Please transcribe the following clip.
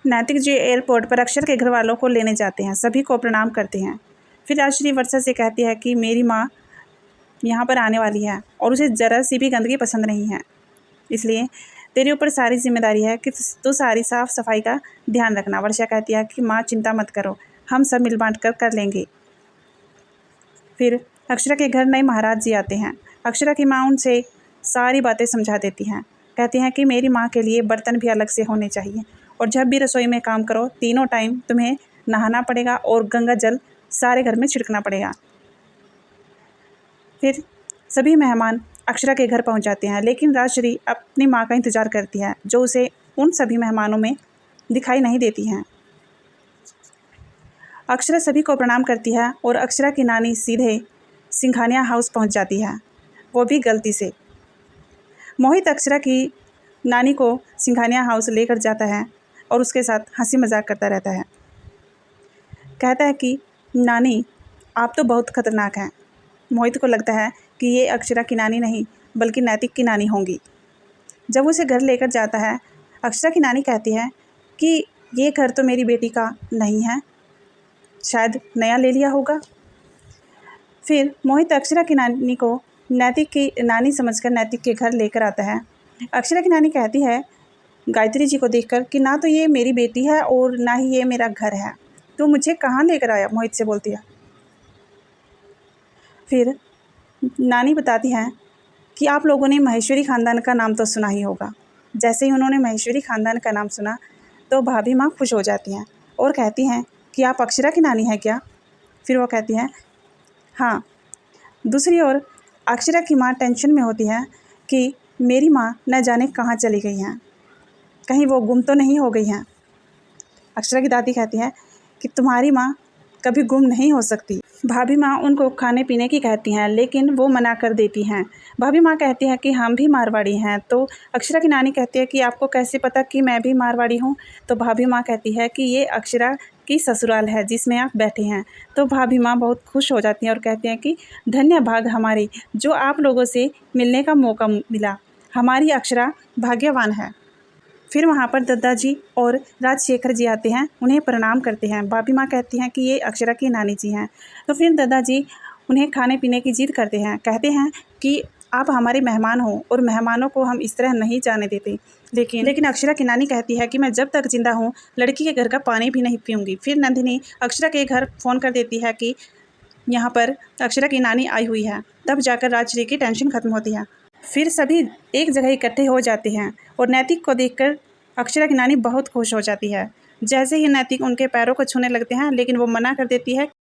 नैतिक जी एयरपोर्ट पर अक्षरा के घर वालों को लेने जाते हैं, सभी को प्रणाम करते हैं। फिर राजश्री वर्षा से कहती है कि मेरी माँ यहाँ पर आने वाली है और उसे ज़रा सी भी गंदगी पसंद नहीं है, इसलिए तेरे ऊपर सारी जिम्मेदारी है कि तू सारी साफ सफाई का ध्यान रखना। वर्षा कहती है कि माँ चिंता मत करो, हम सब मिल बांट कर लेंगे। फिर अक्षरा के घर नए महाराज जी आते हैं। अक्षरा की माँ उनसे सारी बातें समझा देती हैं, कहती हैं कि मेरी माँ के लिए बर्तन भी अलग से होने चाहिए और जब भी रसोई में काम करो तीनों टाइम तुम्हें नहाना पड़ेगा और गंगा जल सारे घर में छिड़कना पड़ेगा। फिर सभी मेहमान अक्षरा के घर पहुंच जाते हैं, लेकिन राजश्री अपनी माँ का इंतज़ार करती है जो उसे उन सभी मेहमानों में दिखाई नहीं देती हैं। अक्षरा सभी को प्रणाम करती है और अक्षरा की नानी सीधे सिंघानिया हाउस पहुंच जाती है, वो भी गलती से। मोहित अक्षरा की नानी को सिंघानिया हाउस लेकर जाता है और उसके साथ हंसी मजाक करता रहता है। कहता है कि नानी आप तो बहुत खतरनाक हैं। मोहित को लगता है कि ये अक्षरा की नानी नहीं बल्कि नैतिक की नानी होंगी। जब उसे घर लेकर जाता है, अक्षरा की नानी कहती है कि ये घर तो मेरी बेटी का नहीं है, शायद नया ले लिया होगा। फिर मोहित अक्षरा की नानी को नैतिक की नानी समझकर नैतिक के घर लेकर आता है। अक्षरा की नानी कहती है गायत्री जी को देखकर कि ना तो ये मेरी बेटी है और ना ही ये मेरा घर है, तो मुझे कहाँ लेकर आया, मोहित से बोलती है। फिर नानी बताती हैं कि आप लोगों ने महेश्वरी ख़ानदान का नाम तो सुना ही होगा। जैसे ही उन्होंने महेश्वरी ख़ानदान का नाम सुना तो भाभी माँ खुश हो जाती हैं और कहती हैं कि आप अक्षरा की नानी हैं क्या। फिर वो कहती हैं हाँ। दूसरी ओर अक्षरा की माँ टेंशन में होती है कि मेरी माँ न जाने कहाँ चली गई हैं, कहीं वो गुम तो नहीं हो गई हैं। अक्षरा की दादी कहती है कि तुम्हारी माँ कभी गुम नहीं हो सकती। भाभी माँ उनको खाने पीने की कहती हैं लेकिन वो मना कर देती हैं। भाभी माँ कहती है कि हम भी मारवाड़ी हैं। तो अक्षरा की नानी कहती है कि आपको कैसे पता कि मैं भी मारवाड़ी हूँ। तो भाभी माँ कहती है कि ये अक्षरा की ससुराल है जिसमें आप बैठे हैं। तो भाभी माँ बहुत खुश हो जाती हैं और कहती हैं कि धन्य भाग हमारी जो आप लोगों से मिलने का मौका मिला, हमारी अक्षरा भाग्यवान है। फिर वहाँ पर दादाजी और राजशेखर जी आते हैं, उन्हें प्रणाम करते हैं। भाभी माँ कहती हैं कि ये अक्षरा की नानी जी हैं। तो फिर दादाजी उन्हें खाने पीने की जिद करते हैं, कहते हैं कि आप हमारे मेहमान हो और मेहमानों को हम इस तरह नहीं जाने देते। लेकिन अक्षरा की नानी कहती है कि मैं जब तक जिंदा हूँ लड़की के घर का पानी भी नहीं पीऊँगी। फिर नंदिनी अक्षरा के घर फ़ोन कर देती है कि यहाँ पर अक्षरा की नानी आई हुई है। तब जाकर राजश्री की टेंशन खत्म होती है। फिर सभी एक जगह इकट्ठे हो जाते हैं और नैतिक को देखकर अक्षरा की नानी बहुत खुश हो जाती है। जैसे ही नैतिक उनके पैरों को छूने लगते हैं लेकिन वो मना कर देती है